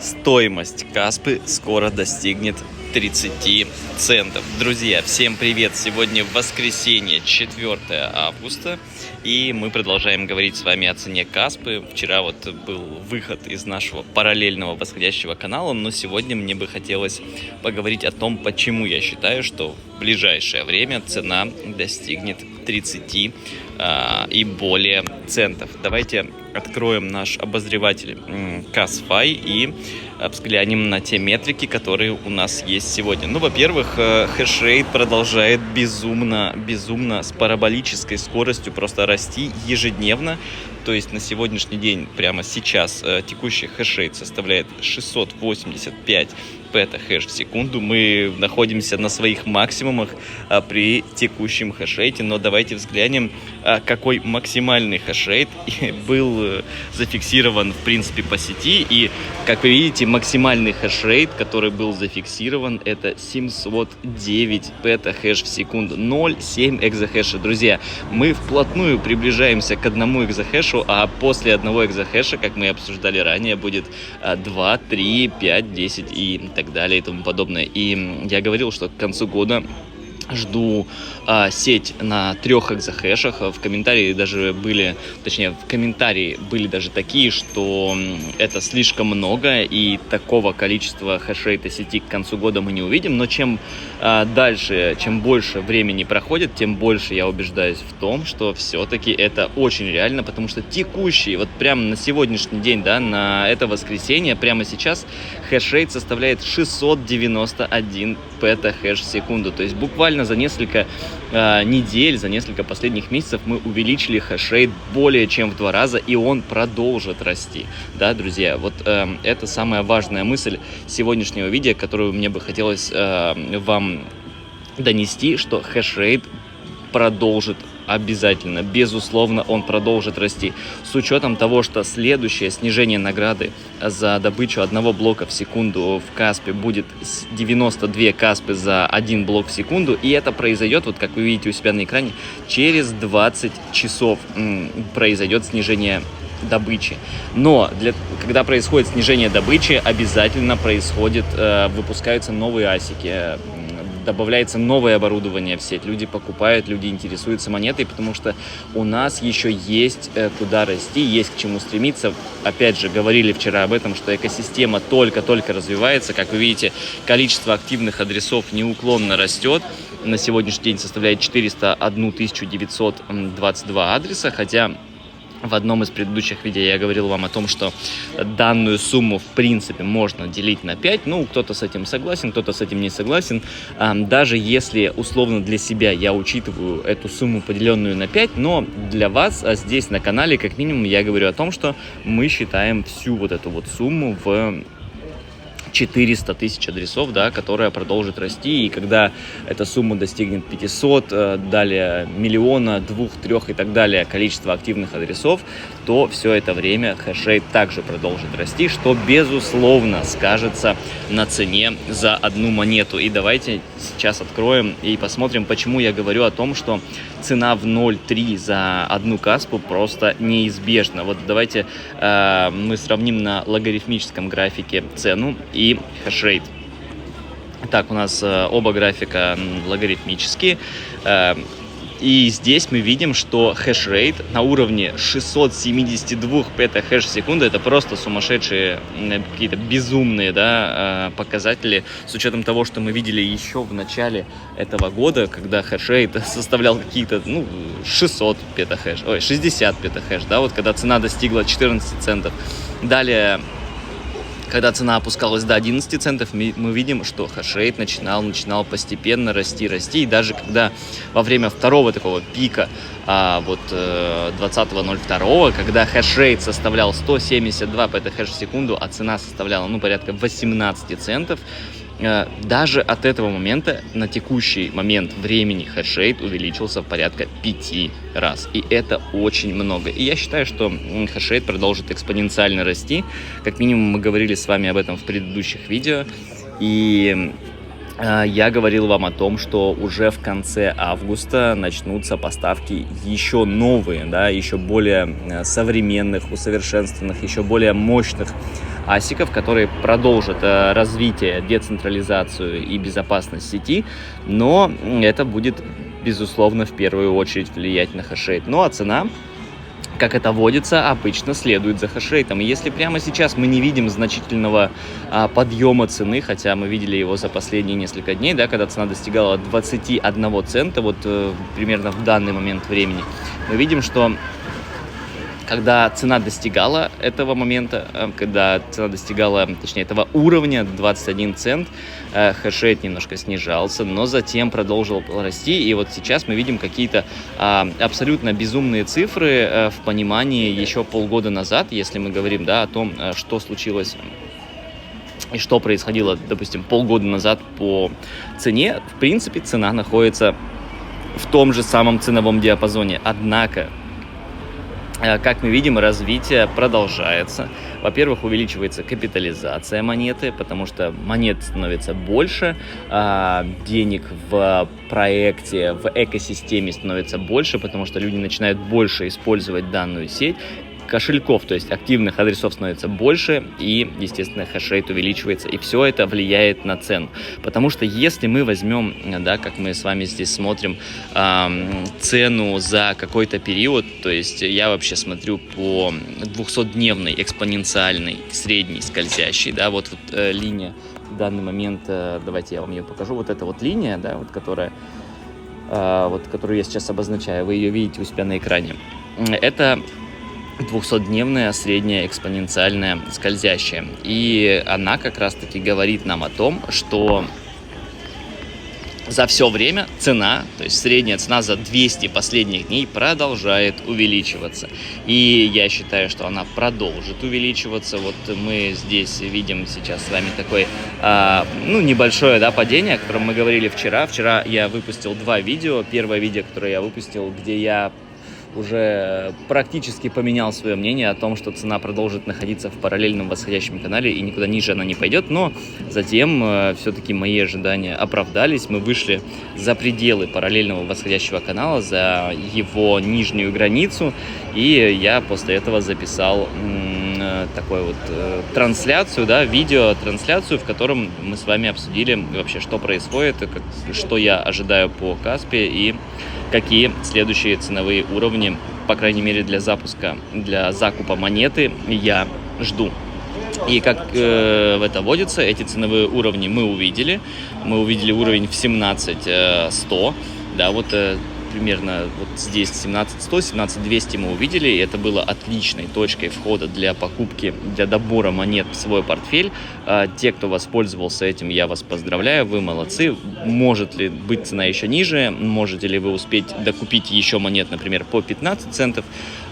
Стоимость Каспы скоро достигнет 30 центов. Друзья, всем привет! Сегодня воскресенье, 4 августа, и мы продолжаем говорить с вами о цене Каспы. Вчера был выход из нашего параллельного восходящего канала, но сегодня мне бы хотелось поговорить о том, почему я считаю, что в ближайшее время цена достигнет 30 и более центов. Давайте откроем наш обозреватель Kasfy и взглянем на те метрики, которые у нас есть сегодня. Ну, во-первых, хешрейт продолжает безумно с параболической скоростью просто расти ежедневно. То есть на сегодняшний день, прямо сейчас, текущий хешрейт составляет 685 петахэш в секунду. Мы находимся на своих максимумах при текущем хешрейте, но давайте взглянем, какой максимальный хешрейт был зафиксирован, в принципе, по сети. И, как вы видите, максимальный хешрейт, который был зафиксирован, это 709 петахэш в секунду, 0,7 экзахэша. Друзья, мы вплотную приближаемся к 1 экзахэшу, а после 1 экзахэша, как мы обсуждали ранее, будет 2, 3, 5, 10 и так далее и тому подобное. И я говорил, что к концу года жду сеть на 3 экзахэшах. В комментарии были даже такие, что это слишком много, и такого количества хешрейта сети к концу года мы не увидим. Но чем дальше, чем больше времени проходит, тем больше я убеждаюсь в том, что все-таки это очень реально, потому что текущий, вот прямо на сегодняшний день, да, на это воскресенье, прямо сейчас хешрейт составляет 691 петахэш в секунду. То есть буквально за несколько недель, за несколько последних месяцев мы увеличили хешрейт более чем в 2 раза, и он продолжит расти. Да, друзья, это самая важная мысль сегодняшнего видео, которую мне бы хотелось вам донести, что хешрейт продолжит обязательно, безусловно, он продолжит расти. С учетом того, что следующее снижение награды за добычу 1 блока в секунду в Каспе будет 92 Каспы за 1 блок в секунду, и это произойдет, вот как вы видите у себя на экране, через 20 часов произойдет снижение добычи. Но когда происходит снижение добычи, обязательно выпускаются новые асики, добавляется новое оборудование в сеть, люди покупают, люди интересуются монетой, потому что у нас еще есть куда расти, есть к чему стремиться. Опять же, говорили вчера об этом, что экосистема только-только развивается. Как вы видите, количество активных адресов неуклонно растет. На сегодняшний день составляет 401 922 адреса, хотя в одном из предыдущих видео я говорил вам о том, что данную сумму в принципе можно делить на 5. Ну, кто-то с этим согласен, кто-то с этим не согласен. Даже если условно для себя я учитываю эту сумму, поделенную на 5, но для вас здесь на канале как минимум я говорю о том, что мы считаем всю эту сумму в 400 тысяч адресов, да, которая продолжит расти, и когда эта сумма достигнет 500, далее миллиона, 2, 3 и так далее количество активных адресов, то все это время хешрейт также продолжит расти, что безусловно скажется на цене за одну монету. И давайте сейчас откроем и посмотрим, почему я говорю о том, что цена в 0,3 за 1 Каспу просто неизбежна. Вот давайте мы сравним на логарифмическом графике цену и хешрейт. Так, у нас оба графика логарифмические. И здесь мы видим, что хешрейт на уровне 672 петахэш в секунду. Это просто сумасшедшие, какие-то безумные, да, показатели, с учетом того, что мы видели еще в начале этого года, когда хешрейт составлял какие-то 60 петахэш, да, когда цена достигла 14 центов. Далее, когда цена опускалась до 11 центов, мы видим, что хешрейт начинал постепенно расти. И даже когда во время второго такого пика, 20.02, когда хешрейт составлял 172 петахэш в секунду, а цена составляла порядка 18 центов, даже от этого момента на текущий момент времени хешрейт увеличился в порядка 5 раз. И это очень много. И я считаю, что хешрейт продолжит экспоненциально расти. Как минимум мы говорили с вами об этом в предыдущих видео. И я говорил вам о том, что уже в конце августа начнутся поставки еще новые, да, еще более современных, усовершенствованных, еще более мощных асиков, которые продолжат развитие, децентрализацию и безопасность сети, но это будет, безусловно, в первую очередь влиять на хешрейт. Ну а цена, как это водится, обычно следует за хешрейтом. И если прямо сейчас мы не видим значительного подъема цены, хотя мы видели его за последние несколько дней, да, когда цена достигала 21 цента, вот примерно в данный момент времени, мы видим, что когда цена достигала этого момента, когда цена достигала, точнее, этого уровня 21 цент, хешрейт немножко снижался, но затем продолжил расти, и вот сейчас мы видим какие-то абсолютно безумные цифры в понимании еще полгода назад, если мы говорим, да, о том, что случилось и что происходило, допустим, полгода назад по цене. В принципе, цена находится в том же самом ценовом диапазоне, однако, как мы видим, развитие продолжается. Во-первых, увеличивается капитализация монеты, потому что монет становится больше, денег в проекте, в экосистеме становится больше, потому что люди начинают больше использовать данную сеть. Кошельков, то есть активных адресов, становится больше, и, естественно, хешрейт увеличивается, и все это влияет на цену. Потому что если мы возьмем, да, как мы с вами здесь смотрим, цену за какой-то период, то есть я вообще смотрю по 200-дневной экспоненциальной средней скользящей, да, вот линия в данный момент, давайте я вам ее покажу, вот эта вот линия, да, вот которая, которую я сейчас обозначаю, вы ее видите у себя на экране, это 200-дневная средняя экспоненциальная скользящая. И она как раз-таки говорит нам о том, что за все время цена, то есть средняя цена за 200 последних дней продолжает увеличиваться. И я считаю, что она продолжит увеличиваться. Вот мы здесь видим сейчас с вами такое, небольшое, да, падение, о котором мы говорили вчера. Вчера я выпустил 2 видео. Первое видео, которое я выпустил, где я уже практически поменял свое мнение о том, что цена продолжит находиться в параллельном восходящем канале и никуда ниже она не пойдет, но затем все-таки мои ожидания оправдались, мы вышли за пределы параллельного восходящего канала, за его нижнюю границу, и я после этого записал такую вот трансляцию, да, видеотрансляцию, в котором мы с вами обсудили вообще, что происходит, что я ожидаю по Каспе и какие следующие ценовые уровни, по крайней мере для закупа монеты, я жду. И как это водится, эти ценовые уровни мы увидели. Мы увидели уровень в 17100, да, вот примерно вот здесь 17100, 17200 мы увидели, и это было отличной точкой входа для покупки, для добора монет в свой портфель. Те, кто воспользовался этим, я вас поздравляю, вы молодцы. Может ли быть цена еще ниже? Можете ли вы успеть докупить еще монет, например, по 15 центов?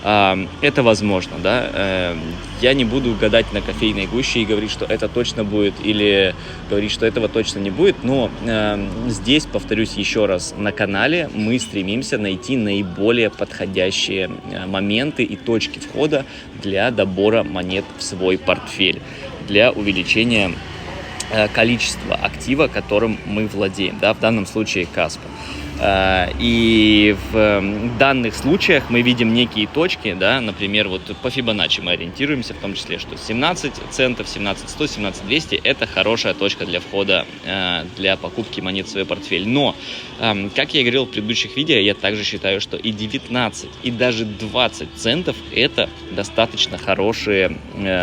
Это возможно, да. Я не буду гадать на кофейной гуще и говорить, что это точно будет, или говорить, что этого точно не будет, но здесь, повторюсь еще раз, на канале мы стремимся найти наиболее подходящие моменты и точки входа для добора монет в свой портфель, для увеличения количества актива, которым мы владеем, да, в данном случае Каспа. И в данных случаях мы видим некие точки, да, например, вот по Фибоначчи мы ориентируемся, в том числе, что 17 центов, 17100, 17200 это хорошая точка для входа, для покупки монет в свой портфель. Но, как я говорил в предыдущих видео, я также считаю, что и 19, и даже 20 центов это достаточно хорошие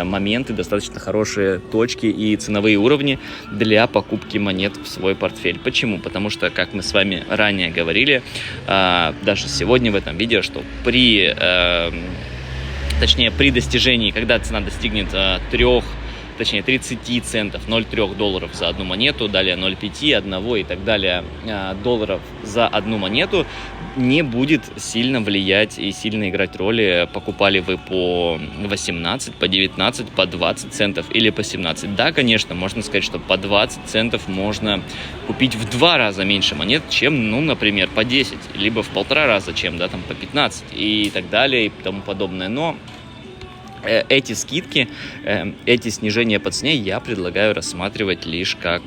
моменты, достаточно хорошие точки и ценовые уровни для покупки монет в свой портфель. Почему? Потому что, как мы с вами ранее говорили, даже сегодня в этом видео, что при достижении, когда цена достигнет 30 центов, 0,3 долларов за одну монету, далее 0,5, 1 и так далее долларов за одну монету, не будет сильно влиять и сильно играть роли, покупали вы по 18, по 19, по 20 центов или по 17. Да, конечно, можно сказать, что по 20 центов можно купить в 2 раза меньше монет, чем, например, по 10, либо в 1,5 раза, чем, да, там, по 15 и так далее и тому подобное. Но Эти скидки, эти снижения по цене я предлагаю рассматривать лишь как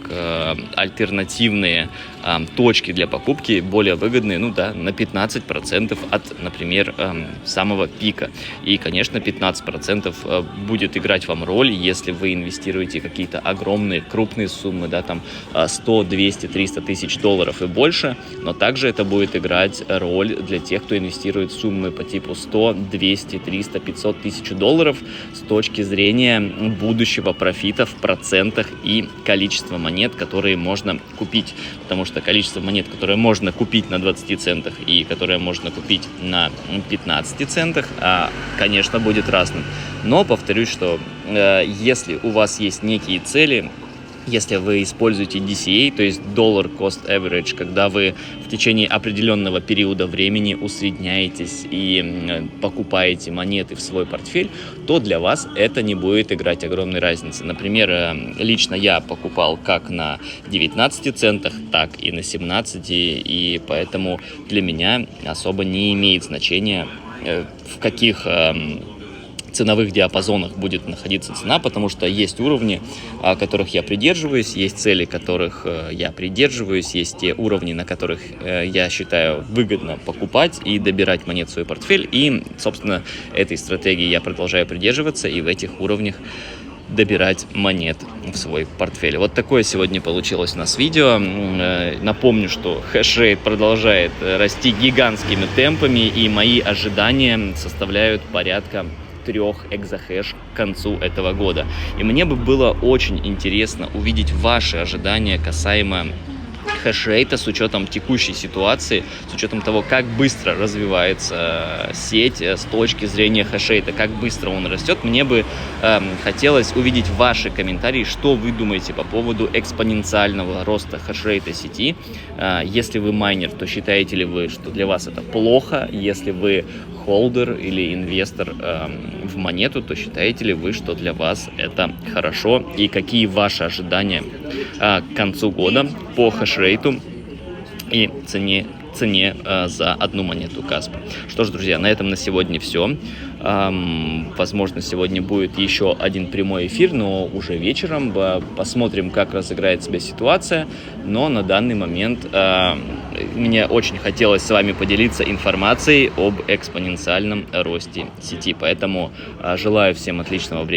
альтернативные точки для покупки, более выгодные, ну да, на 15% от, например, самого пика. И, конечно, 15% будет играть вам роль, если вы инвестируете какие-то огромные, крупные суммы, да, там 100, 200, 300 тысяч долларов и больше, но также это будет играть роль для тех, кто инвестирует суммы по типу 100, 200, 300, 500 тысяч долларов с точки зрения будущего профита в процентах и количества монет, которые можно купить. Потому что количество монет, которые можно купить на 20 центах и которые можно купить на 15 центах, конечно, будет разным. Но повторюсь, что если у вас есть некие цели, если вы используете DCA, то есть Dollar Cost Average, когда вы в течение определенного периода времени усредняетесь и покупаете монеты в свой портфель, то для вас это не будет играть огромной разницы. Например, лично я покупал как на 19 центах, так и на 17, и поэтому для меня особо не имеет значения, в каких ценовых диапазонах будет находиться цена, потому что есть уровни, которых я придерживаюсь, есть цели, которых я придерживаюсь, есть те уровни, на которых я считаю выгодно покупать и добирать монет в свой портфель, и, собственно, этой стратегии я продолжаю придерживаться и в этих уровнях добирать монет в свой портфель. Вот такое сегодня получилось у нас видео. Напомню, что хешрейт продолжает расти гигантскими темпами, и мои ожидания составляют порядка 3 экзахэш к концу этого года. И мне бы было очень интересно увидеть ваши ожидания касаемо хешрейта с учетом текущей ситуации, с учетом того, как быстро развивается сеть с точки зрения хешрейта, как быстро он растет. Мне бы хотелось увидеть ваши комментарии, что вы думаете по поводу экспоненциального роста хешрейта сети. Если вы майнер, то считаете ли вы, что для вас это плохо? Если вы холдер или инвестор в монету, то считаете ли вы, что для вас это хорошо? И какие ваши ожидания к концу года по хешрейту и цене за одну монету Каспа? Что ж, друзья, на этом на сегодня все. Возможно, сегодня будет еще один прямой эфир, но уже вечером. Посмотрим, как разыграет себя ситуация. Но на данный момент мне очень хотелось с вами поделиться информацией об экспоненциальном росте сети. Поэтому желаю всем отличного времени.